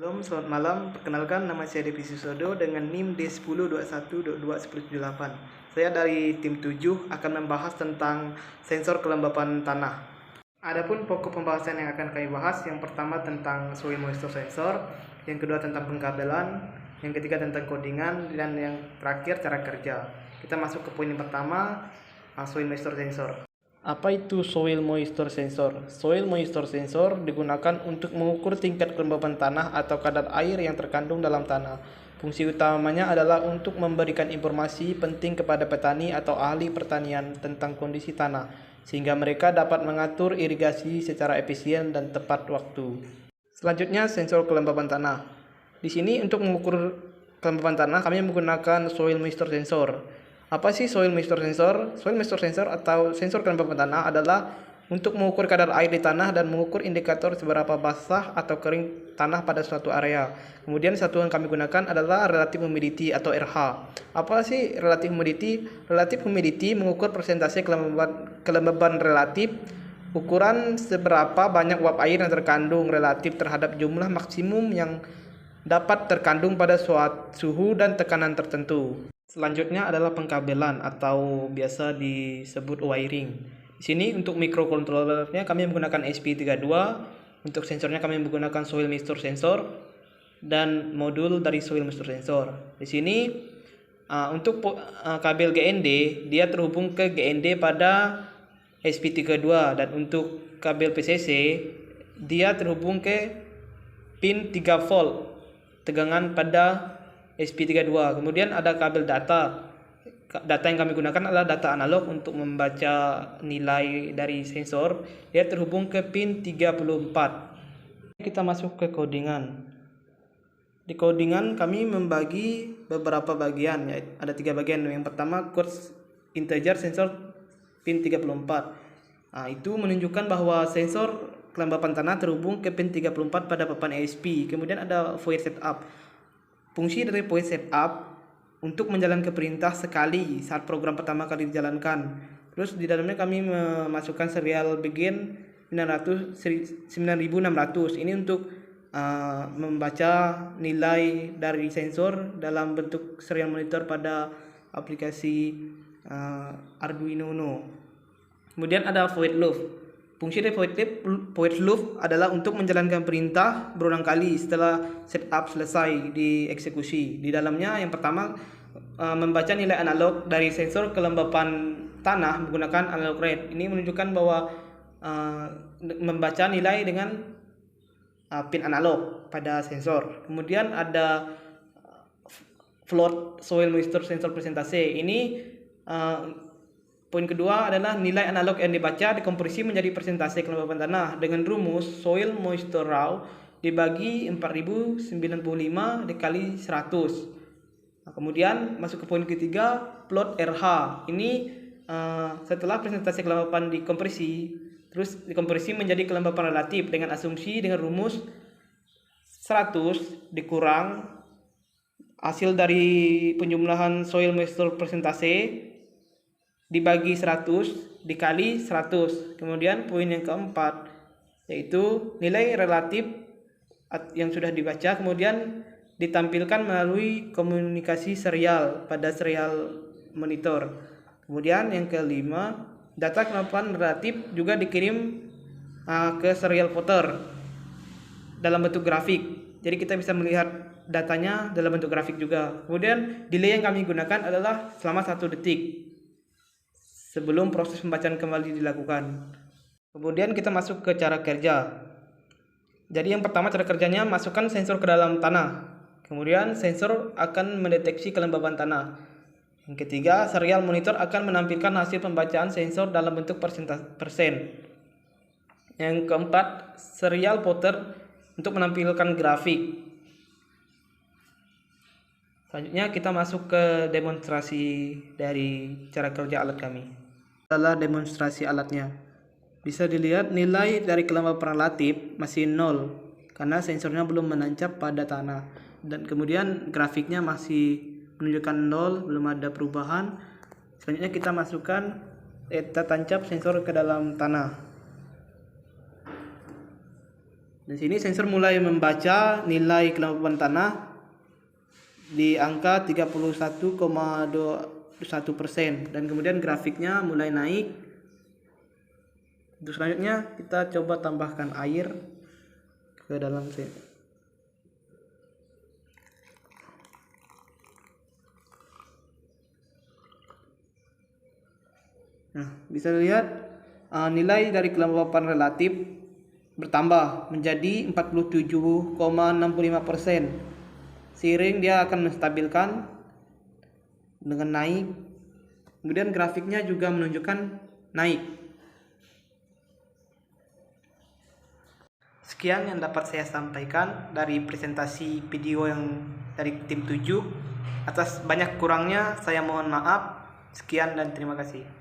Selamat malam. Perkenalkan, nama saya Devi Susodo dengan NIM D1021221078. Saya dari tim 7 akan membahas tentang sensor kelembapan tanah. Adapun pokok pembahasan yang akan kami bahas, yang pertama tentang soil moisture sensor, yang kedua tentang pengkabelan, yang ketiga tentang codingan, dan yang terakhir cara kerja. Kita masuk ke poin yang pertama, soil moisture sensor. Apa itu soil moisture sensor? Soil moisture sensor digunakan untuk mengukur tingkat kelembapan tanah atau kadar air yang terkandung dalam tanah. Fungsi utamanya adalah untuk memberikan informasi penting kepada petani atau ahli pertanian tentang kondisi tanah, sehingga mereka dapat mengatur irigasi secara efisien dan tepat waktu. Selanjutnya, sensor kelembapan tanah. Di sini untuk mengukur kelembapan tanah kami menggunakan soil moisture sensor. Apa sih soil moisture sensor? Soil moisture sensor atau sensor kelembapan tanah adalah untuk mengukur kadar air di tanah dan mengukur indikator seberapa basah atau kering tanah pada suatu area. Kemudian satuan kami gunakan adalah relative humidity atau RH. Apa sih relative humidity? Relative humidity mengukur persentase kelembaban relatif, ukuran seberapa banyak uap air yang terkandung relatif terhadap jumlah maksimum yang dapat terkandung pada suatu suhu dan tekanan tertentu. Selanjutnya adalah pengkabelan atau biasa disebut wiring. Di sini untuk microcontrollernya kami menggunakan SP32, untuk sensornya kami menggunakan soil moisture sensor dan modul dari soil moisture sensor. Di sini untuk kabel GND dia terhubung ke GND pada SP32, dan untuk kabel PCC dia terhubung ke pin 3 volt tegangan pada SP32. Kemudian ada kabel data. Data yang kami gunakan adalah data analog untuk membaca nilai dari sensor. Dia terhubung ke pin 34. Kita masuk ke codingan. Di codingan kami membagi beberapa bagian, ya. Ada 3 bagian. Yang pertama codes integer sensor pin 34. Itu menunjukkan bahwa sensor kelembapan tanah terhubung ke pin 34 pada papan ESP. Kemudian ada void setup. Fungsi dari void setup untuk menjalankan perintah sekali saat program pertama kali dijalankan. Terus di dalamnya kami memasukkan serial begin 9600. Ini untuk membaca nilai dari sensor dalam bentuk serial monitor pada aplikasi Arduino Uno. Kemudian ada void loop. Fungsi dari void loop adalah untuk menjalankan perintah berulang kali setelah setup selesai dieksekusi. Di dalamnya yang pertama membaca nilai analog dari sensor kelembapan tanah menggunakan analog read. Ini menunjukkan bahwa membaca nilai dengan pin analog pada sensor. Kemudian ada float soil moisture sensor presentase. Ini poin kedua adalah nilai analog yang dibaca dikompresi menjadi persentase kelembapan tanah dengan rumus soil moisture raw dibagi 4095 dikali 100. Kemudian masuk ke poin ketiga, plot RH. Ini setelah persentase kelembapan dikompresi, terus dikompresi menjadi kelembapan relatif dengan asumsi dengan rumus 100 dikurang hasil dari penjumlahan soil moisture persentase dibagi 100 dikali 100. Kemudian poin yang keempat yaitu nilai relatif yang sudah dibaca kemudian ditampilkan melalui komunikasi serial pada serial monitor. Kemudian yang kelima, data kelembapan relatif juga dikirim ke serial plotter dalam bentuk grafik. Jadi kita bisa melihat datanya dalam bentuk grafik juga. Kemudian delay yang kami gunakan adalah selama 1 detik sebelum proses pembacaan kembali dilakukan. Kemudian kita masuk ke cara kerja. Jadi yang pertama cara kerjanya, masukkan sensor ke dalam tanah. Kemudian sensor akan mendeteksi kelembaban tanah. Yang ketiga, serial monitor akan menampilkan hasil pembacaan sensor dalam bentuk persen. Yang keempat, serial plotter untuk menampilkan grafik. Selanjutnya kita masuk ke demonstrasi dari cara kerja alat kami. Adalah demonstrasi alatnya. Bisa dilihat nilai dari kelembapan relatif masih 0 karena sensornya belum menancap pada tanah, dan kemudian grafiknya masih menunjukkan 0, belum ada perubahan. Selanjutnya kita masukkan kita tancap sensor ke dalam tanah. Di sini sensor mulai membaca nilai kelembapan tanah di angka 31,21% dan kemudian grafiknya mulai naik. Untuk selanjutnya kita coba tambahkan air ke dalam sensor. Nah, bisa dilihat nilai dari kelembapan relatif bertambah menjadi 47,65%. Seiring dia akan menstabilkan dengan naik. Kemudian grafiknya juga menunjukkan naik. Sekian yang dapat saya sampaikan dari presentasi video yang dari tim 7. Atas banyak kurangnya saya mohon maaf. Sekian dan terima kasih.